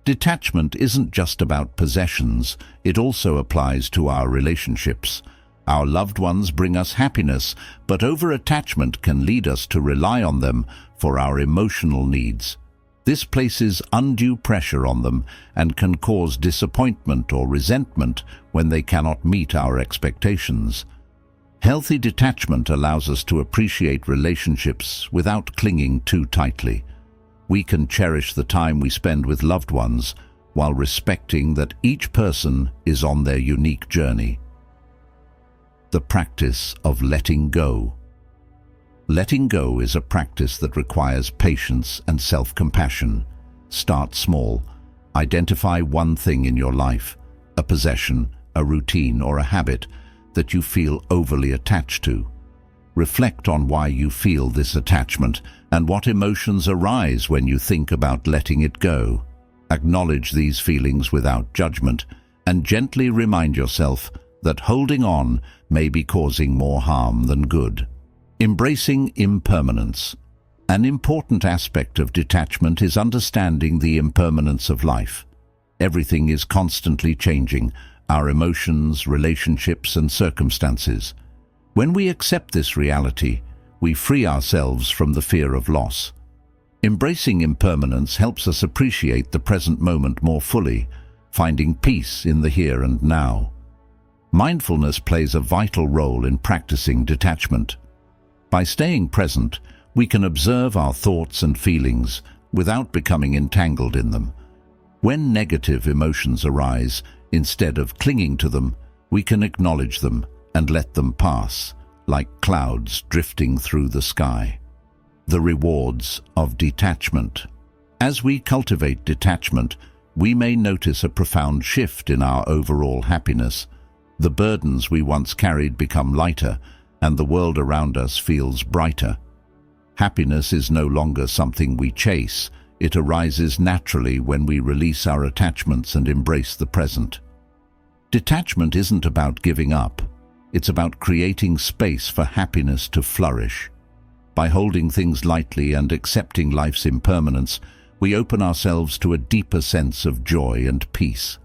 Detachment isn't just about possessions, it also applies to our relationships. Our loved ones bring us happiness, but over-attachment can lead us to rely on them for our emotional needs. This places undue pressure on them and can cause disappointment or resentment when they cannot meet our expectations. Healthy detachment allows us to appreciate relationships without clinging too tightly. We can cherish the time we spend with loved ones while respecting that each person is on their unique journey. The practice of letting go. Letting go is a practice that requires patience and self-compassion. Start small. Identify one thing in your life, a possession, a routine, or a habit that you feel overly attached to. Reflect on why you feel this attachment and what emotions arise when you think about letting it go. Acknowledge these feelings without judgment and gently remind yourself that holding on may be causing more harm than good. Embracing impermanence. An important aspect of detachment is understanding the impermanence of life. Everything is constantly changing: our emotions, relationships, and circumstances. When we accept this reality, we free ourselves from the fear of loss. Embracing impermanence helps us appreciate the present moment more fully, finding peace in the here and now. Mindfulness plays a vital role in practicing detachment. By staying present, we can observe our thoughts and feelings without becoming entangled in them. When negative emotions arise, instead of clinging to them, we can acknowledge them and let them pass, like clouds drifting through the sky. The rewards of detachment. As we cultivate detachment, we may notice a profound shift in our overall happiness. The burdens we once carried become lighter, and the world around us feels brighter. Happiness is no longer something we chase. It arises naturally when we release our attachments and embrace the present. Detachment isn't about giving up. It's about creating space for happiness to flourish. By holding things lightly and accepting life's impermanence, we open ourselves to a deeper sense of joy and peace.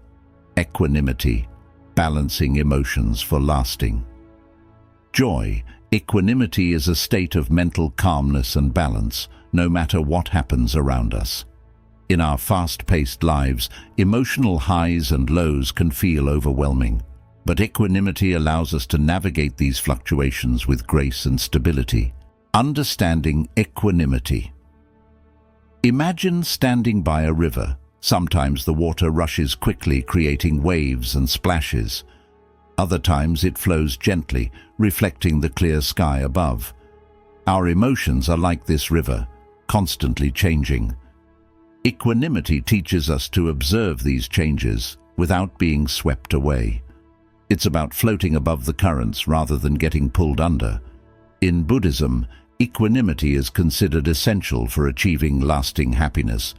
Equanimity. Balancing emotions for lasting joy. Equanimity is a state of mental calmness and balance, no matter what happens around us. In our fast-paced lives, emotional highs and lows can feel overwhelming, but equanimity allows us to navigate these fluctuations with grace and stability. Understanding equanimity. Imagine standing by a river. Sometimes the water rushes quickly, creating waves and splashes. Other times it flows gently, reflecting the clear sky above. Our emotions are like this river, constantly changing. Equanimity teaches us to observe these changes without being swept away. It's about floating above the currents rather than getting pulled under. In Buddhism, equanimity is considered essential for achieving lasting happiness.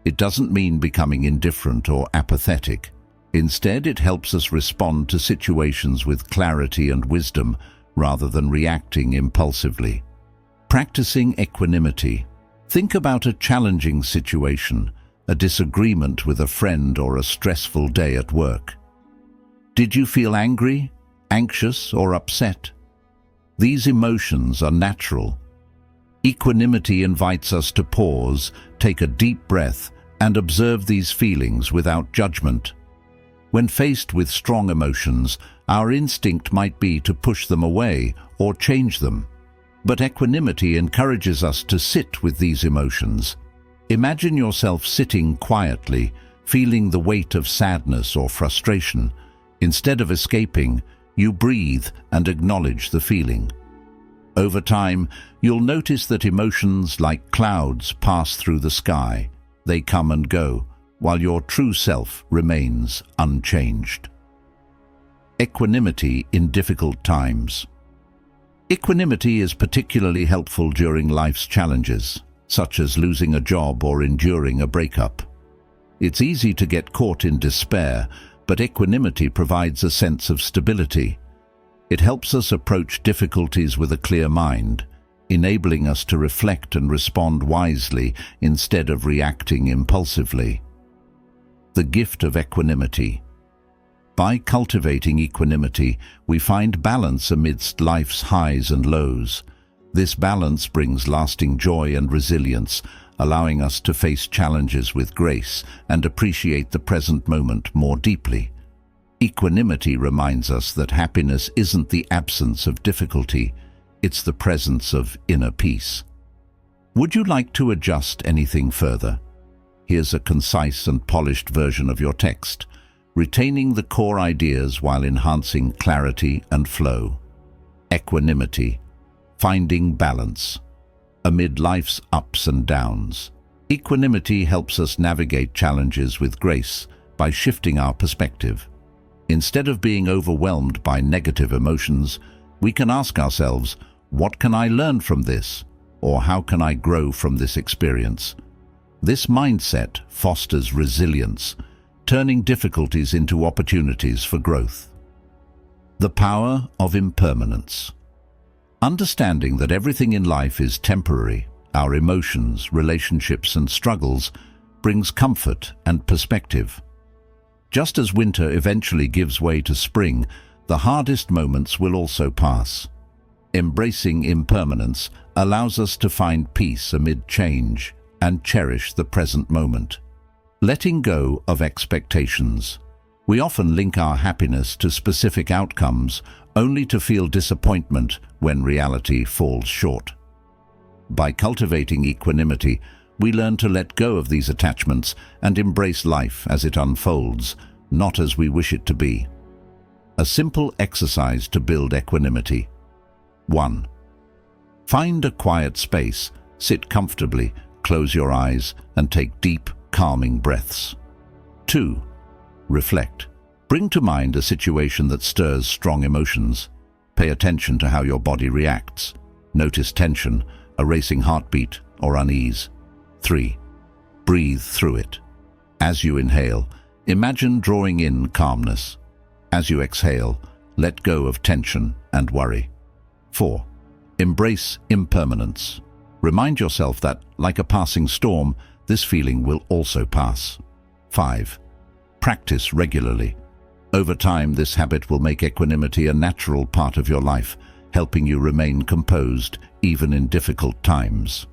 It doesn't mean becoming indifferent or apathetic. Instead, it helps us respond to situations with clarity and wisdom rather than reacting impulsively. Practicing equanimity. Think about a challenging situation, a disagreement with a friend, or a stressful day at work. Did you feel angry, anxious, or upset? These emotions are natural. Equanimity invites us to pause, take a deep breath, and observe these feelings without judgment. When faced with strong emotions, our instinct might be to push them away or change them. But equanimity encourages us to sit with these emotions. Imagine yourself sitting quietly, feeling the weight of sadness or frustration. Instead of escaping, You breathe and acknowledge the feeling. Over time, you'll notice that emotions like clouds pass through the sky. They come and go, while your true self remains unchanged. Equanimity in difficult times. Equanimity is particularly helpful during life's challenges, such as losing a job or enduring a breakup. It's easy to get caught in despair, but equanimity provides a sense of stability. It helps us approach difficulties with a clear mind, enabling us to reflect and respond wisely instead of reacting impulsively. The gift of equanimity. By cultivating equanimity, we find balance amidst life's highs and lows. This balance brings lasting joy and resilience, allowing us to face challenges with grace and appreciate the present moment more deeply. Equanimity reminds us that happiness isn't the absence of difficulty, it's the presence of inner peace. Would you like to adjust anything further? Here's a concise and polished version of your text, retaining the core ideas while enhancing clarity and flow. Equanimity, finding balance amid life's ups and downs. Equanimity helps us navigate challenges with grace by shifting our perspective. Instead of being overwhelmed by negative emotions, we can ask ourselves, what can I learn from this? Or how can I grow from this experience? This mindset fosters resilience, turning difficulties into opportunities for growth. The power of impermanence. Understanding that everything in life is temporary, our emotions, relationships, and struggles, brings comfort and perspective. Just as winter eventually gives way to spring, the hardest moments will also pass. Embracing impermanence allows us to find peace amid change and cherish the present moment. Letting go of expectations. We often link our happiness to specific outcomes, only to feel disappointment when reality falls short. By cultivating equanimity, we learn to let go of these attachments and embrace life as it unfolds, not as we wish it to be. A simple exercise to build equanimity. 1. Find a quiet space, sit comfortably, close your eyes, and take deep, calming breaths. 2. Reflect. Bring to mind a situation that stirs strong emotions. Pay attention to how your body reacts. Notice tension, a racing heartbeat, or unease. 3. Breathe through it. As you inhale, imagine drawing in calmness. As you exhale, let go of tension and worry. 4. Embrace impermanence. Remind yourself that, like a passing storm, this feeling will also pass. 5. Practice regularly. Over time, this habit will make equanimity a natural part of your life, helping you remain composed even in difficult times.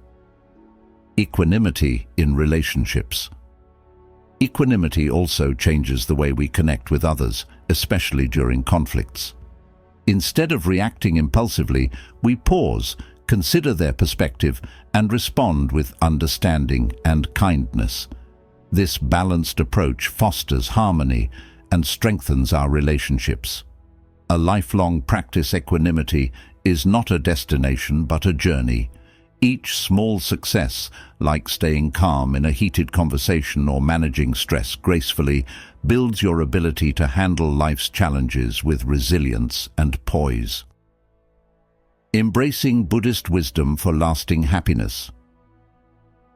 Equanimity in relationships. Equanimity also changes the way we connect with others, especially during conflicts. Instead of reacting impulsively, we pause, consider their perspective, and respond with understanding and kindness. This balanced approach fosters harmony and strengthens our relationships. A lifelong practice. Equanimity is not a destination but a journey. Each small success, like staying calm in a heated conversation or managing stress gracefully, builds your ability to handle life's challenges with resilience and poise. Embracing Buddhist wisdom for lasting happiness.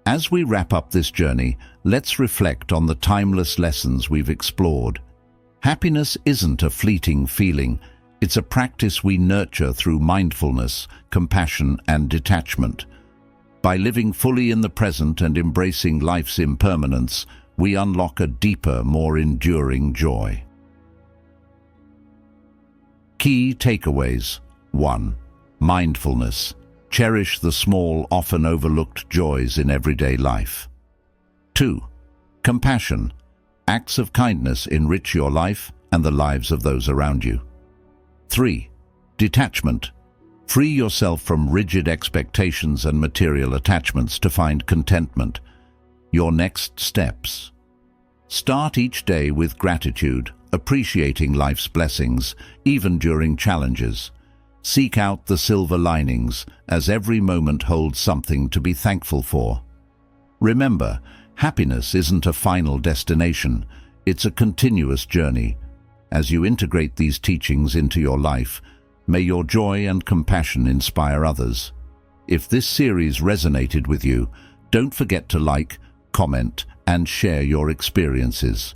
As we wrap up this journey, let's reflect on the timeless lessons we've explored. Happiness isn't a fleeting feeling. It's a practice we nurture through mindfulness, compassion, and detachment. By living fully in the present and embracing life's impermanence, we unlock a deeper, more enduring joy. Key takeaways. 1. Mindfulness. Cherish the small, often overlooked joys in everyday life. 2. Compassion. Acts of kindness enrich your life and the lives of those around you. 3. Detachment. Free yourself from rigid expectations and material attachments to find contentment. Your next steps. Start each day with gratitude, appreciating life's blessings, even during challenges. Seek out the silver linings, as every moment holds something to be thankful for. Remember, happiness isn't a final destination, it's a continuous journey. As you integrate these teachings into your life, may your joy and compassion inspire others. If this series resonated with you, don't forget to like, comment, and share your experiences.